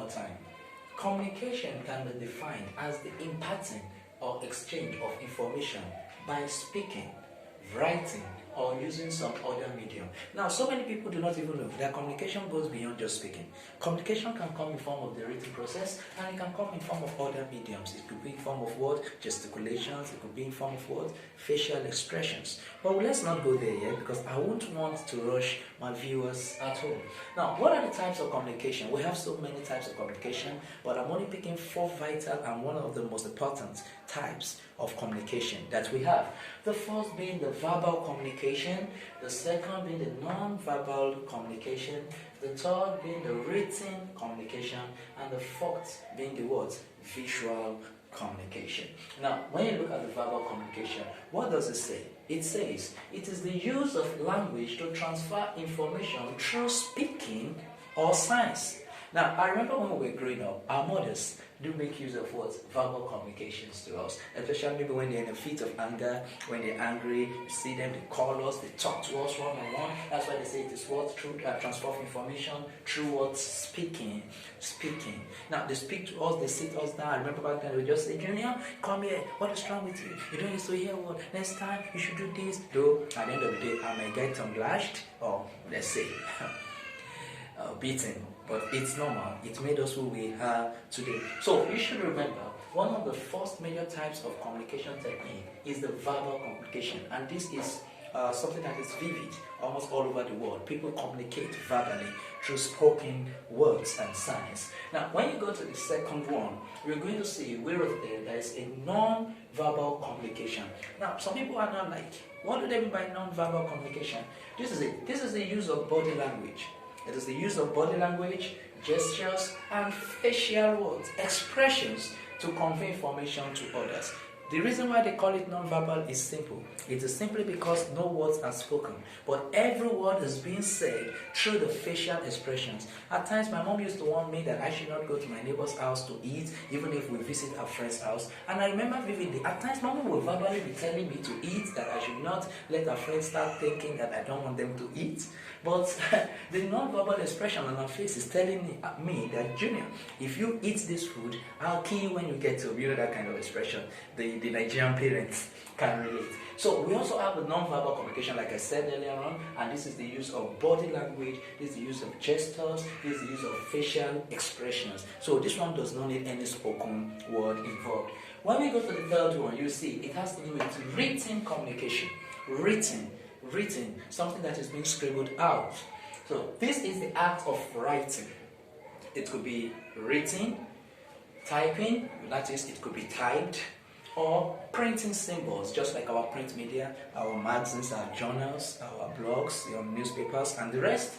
more time. Communication can be defined as the imparting or exchange of information by speaking, writing, or using some other medium. Now, so many people do not even know that communication goes beyond just speaking. Communication can come in form of the written process, and it can come in form of other mediums. It could be in form of what? Gesticulations. It could be in form of what? Facial expressions. But let's not go there yet, because I won't want to rush my viewers at home. Now, what are the types of communication? We have so many types of communication, but I'm only picking 4 vital and one of the most important types of communication that we have. The first being the verbal communication, the second being the non-verbal communication, the third being the written communication, and the fourth being the what? Visual communication. Now, when you look at the verbal communication, what does it say? It says it is the use of language to transfer information through speaking or signs. Now, I remember when we were growing up, our mothers do make use of what? Verbal communications to us. Especially maybe when they're in a fit of anger, when they're angry, you see them, they call us, they talk to us one-on-one. That's why they say it is what? Through transfer of information, through what? Speaking. Now, they speak to us, they sit us down. I remember back then, they would just say, Junior, come here, what is wrong with you? You don't need to hear what? Next time, you should do this. Though, at the end of the day, I may get tongue lashed, or let's say, beaten. But it's normal. It made us who we are today. So you should remember, one of the first major types of communication technique is the verbal communication. And this is something that is vivid almost all over the world. People communicate verbally through spoken words and signs. Now, when you go to the second one, we're going to see where there is a non-verbal communication. Now, some people are not like, what do they mean by non-verbal communication? This is it. This is the use of body language. It is the use of body language, gestures, and facial words, expressions to convey information to others. The reason why they call it non-verbal is simple. It is simply because no words are spoken, but every word is being said through the facial expressions. At times, my mom used to warn me that I should not go to my neighbor's house to eat, even if we visit a friend's house. And I remember vividly, at times, mom will verbally be telling me to eat, that I should not let a friend start thinking that I don't want them to eat. But the non-verbal expression on her face is telling me that, Junior, if you eat this food, I'll kill you when you get home. You know that kind of expression. The Nigerian parents can relate. So we also have the non-verbal communication, like I said earlier on, and this is the use of body language, this is the use of gestures, this is the use of facial expressions. So this one does not need any spoken word involved. When we go to the third one, you see it has to do with written communication. Written, something that is being scribbled out. So this is the act of writing. It could be written, typing, that is, it could be typed, or printing symbols, just like our print media, our magazines, our journals, our blogs, your newspapers, and the rest,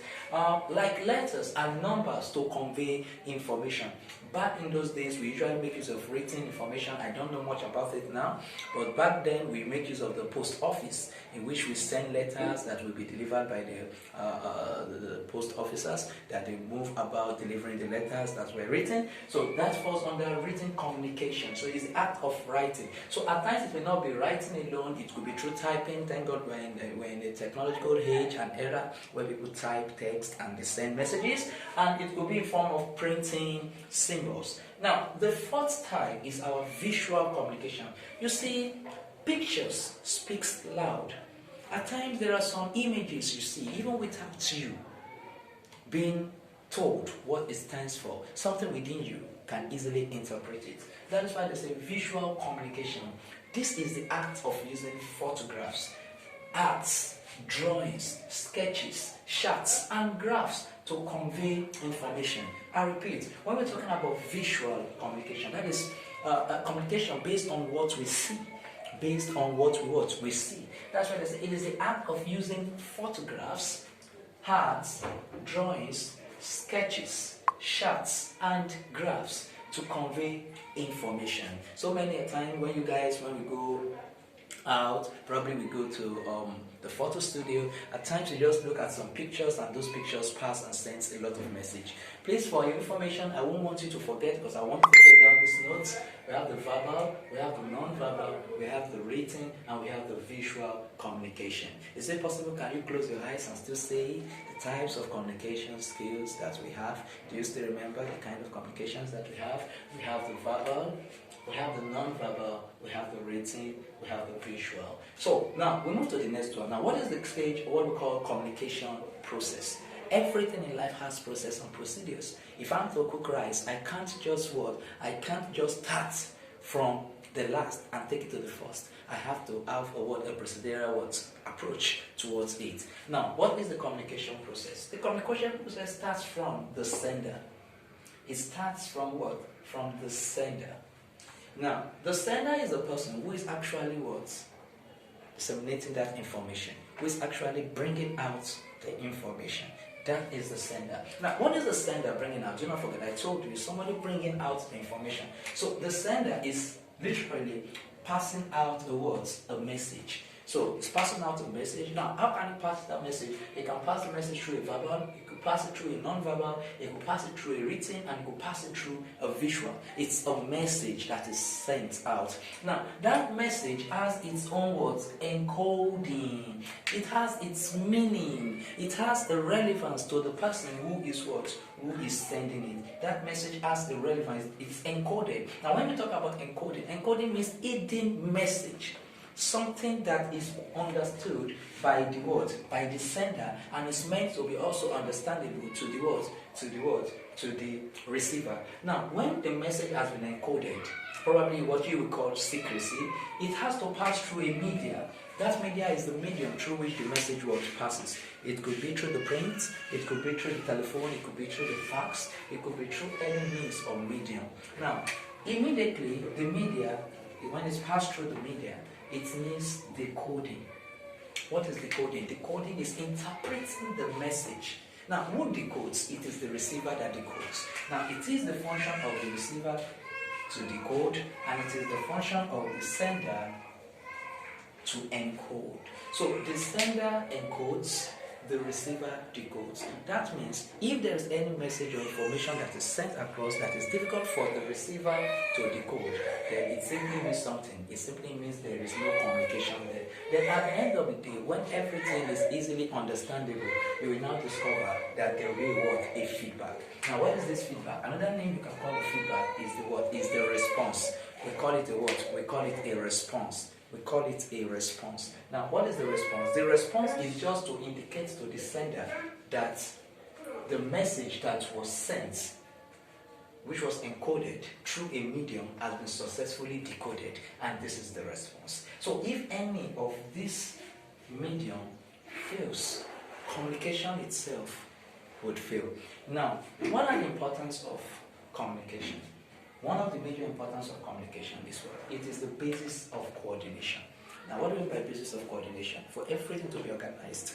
like letters and numbers to convey information. Back in those days, we usually make use of written information. I don't know much about it now, but back then we make use of the post office, in which we send letters that will be delivered by the post officers, that they move about delivering the letters that were written. So that falls under written communication. So it's the act of writing. So at times it may not be writing alone, it could be through typing. Thank God we're in a technological age and era where people type text and they send messages, and it could be in form of printing symbols. Now, the fourth type is our visual communication. You see, pictures speaks loud. At times there are some images you see, even without you being told what it stands for, something within you can easily interpret it. That is why they say visual communication. This is the act of using photographs, arts, drawings, sketches, charts, and graphs to convey information. I repeat, when we're talking about visual communication, that is communication based on what we see, based on what we see. That's why they say it is the act of using photographs, arts, drawings, sketches, charts, and graphs to convey information. So many a time when we go out, probably we go to the photo studio. At times you just look at some pictures and those pictures pass and sends a lot of message. Please, for your information, I won't want you to forget, because I want you to take down these notes. We have the verbal, we have the non-verbal, we have the written, and we have the visual communication. Is it possible? Can you close your eyes and still say the types of communication skills that we have? Do you still remember the kind of communications that we have? We have the verbal, we have the non-verbal, we have the written, we have the visual. So now we move to the next one. Now, what is the stage, what we call communication process? Everything in life has process and procedures. If I'm to cook rice, I can't just start from the last and take it to the first. I have to have a procedural approach towards it. Now, what is the communication process? The communication process starts from the sender. It starts from what? From the sender. Now, the sender is the person who is actually disseminating that information, who is actually bringing out the information. That is the sender. Now, what is the sender bringing out? Do not forget, I told you, somebody bringing out the information. So the sender is literally passing out a message. So it's passing out a message. Now, how can he pass that message? He can pass the message through a verbal, he could pass it through a non-verbal, he could pass it through a written, and he could pass it through a visual. It's a message that is sent out. Now, that message has its own encoding. It has its meaning. It has a relevance to the person who is sending it. That message has a relevance. It's encoded. Now, when we talk about encoding means hidden message. Something that is understood by the sender, and is meant to be also understandable to the receiver. Now, when the message has been encoded, probably what you would call secrecy, it has to pass through a media. That media is the medium through which the message passes. It could be through the print, it could be through the telephone, it could be through the fax, it could be through any means or medium. Now, immediately the media, when it's passed through the media, it needs decoding. What is decoding? Decoding is interpreting the message. Now, who decodes? It is the receiver that decodes. Now, it is the function of the receiver to decode, and it is the function of the sender to encode. So, the sender encodes, the receiver decodes. That means if there is any message or information that is sent across that is difficult for the receiver to decode, then it simply means something. It simply means there is no communication there. Then at the end of the day, when everything is easily understandable, you will now discover that there will be a feedback. Now, what is this feedback? Another name you can call it feedback is the response. We call it We call it a response. We call it a response. Now, what is the response? The response is just to indicate to the sender that the message that was sent, which was encoded through a medium, has been successfully decoded, and this is the response. So, if any of this medium fails, communication itself would fail. Now, what are the importance of communication? One of the major importance of communication is what? It is the basis of coordination. Now, what do we mean by basis of coordination? For everything to be organized,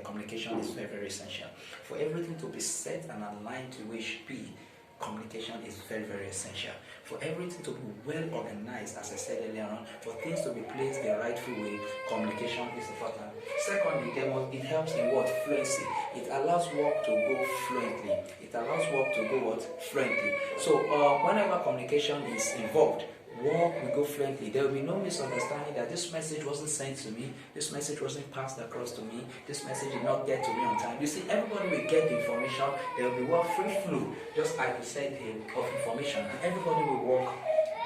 communication is very, very essential. For everything to be set and aligned to where it should be, communication is very, very essential. For everything to be well organized, as I said earlier on, for things to be placed the rightful way, communication is important. Secondly, it helps in fluency. It allows work to go fluently. It allows work to go fluently. So whenever communication is involved, work will go fluently. There will be no misunderstanding that this message wasn't sent to me, this message wasn't passed across to me, this message did not get to me on time. You see, everybody will get the information. There will be free flow, just like we said here, of information. Everybody will work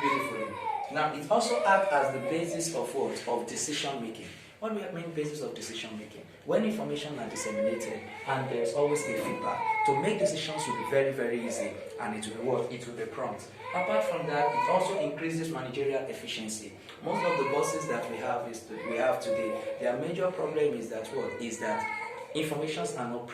beautifully. Now, it also acts as the basis of Of decision making. What do we mean basis of decision making? When information are disseminated and there's always a feedback, to make decisions will be very, very easy, and it will be prompt. Apart from that, it also increases managerial efficiency. Most of the bosses that we have today, their major problem is that informations are not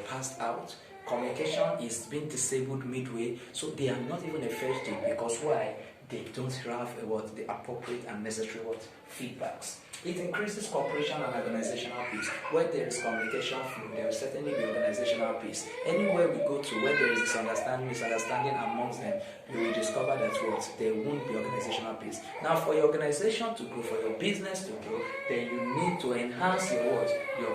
passed out. Communication is being disabled midway, so they are not even effective. Because why? they don't have the appropriate and necessary feedbacks. It increases cooperation and organizational peace. Where there is communication flow, there will certainly be organizational peace. Anywhere we go to where there is misunderstanding amongst them, you will discover that there won't be organizational peace. Now, for your organization to grow, for your business to grow, then you need to enhance your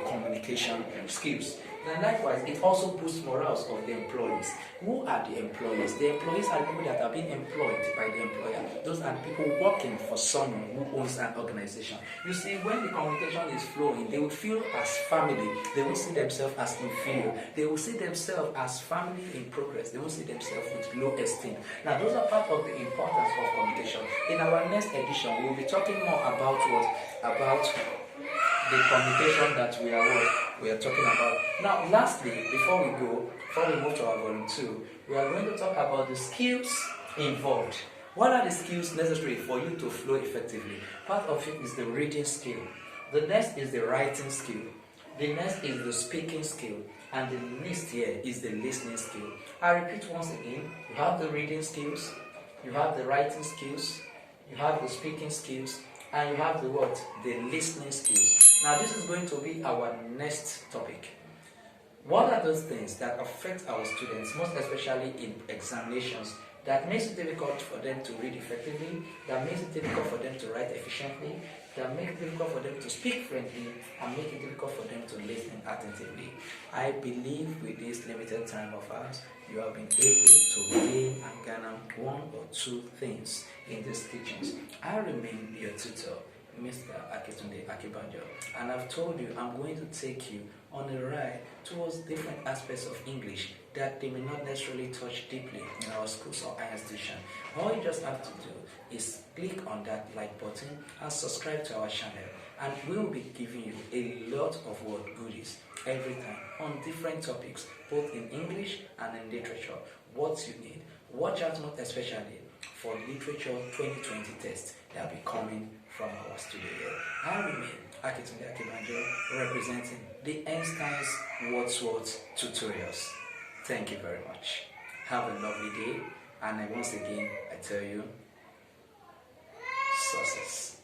communication skills. And likewise, it also boosts morals of the employees. Who are the employees? The employees are people that are being employed by the employer. Those are people working for someone who owns an organization. You see, when the communication is flowing, they will feel as family. They won't see themselves as inferior. They will see themselves as family in progress. They won't see themselves with low esteem. Now, those are part of the importance of communication. In our next edition, we will be talking more about the communication that we are talking about. Now, lastly, before we move to our volume 2, we are going to talk about the skills involved. What are the skills necessary for you to flow effectively? Part of it is the reading skill. The next is the writing skill. The next is the speaking skill. And the next here is the listening skill. I repeat once again, you have the reading skills, you have the writing skills, you have the speaking skills, and you have the listening skills. Now, this is going to be our next topic. What are those things that affect our students, most especially in examinations, that makes it difficult for them to read effectively, that makes it difficult for them to write efficiently, that makes it difficult for them to speak fluently, and make it difficult for them to listen attentively? I believe with this limited time of ours, you have been able to gain and garner one or two things in these teachings. I remain your tutor, Mr. Akitunde Akibanjo, and I've told you I'm going to take you on a ride towards different aspects of English that they may not necessarily touch deeply in our schools or higher institutions. All you just have to do is click on that like button and subscribe to our channel, and we'll be giving you a lot of goodies every time on different topics, both in English and in literature. What you need, watch out most especially for Literature 2020 test that will be coming from our studio here. I remain Akitunde Akibanjo, representing the Einstein's Wordsworth Tutorials. Thank you very much. Have a lovely day, and once again I tell you, success.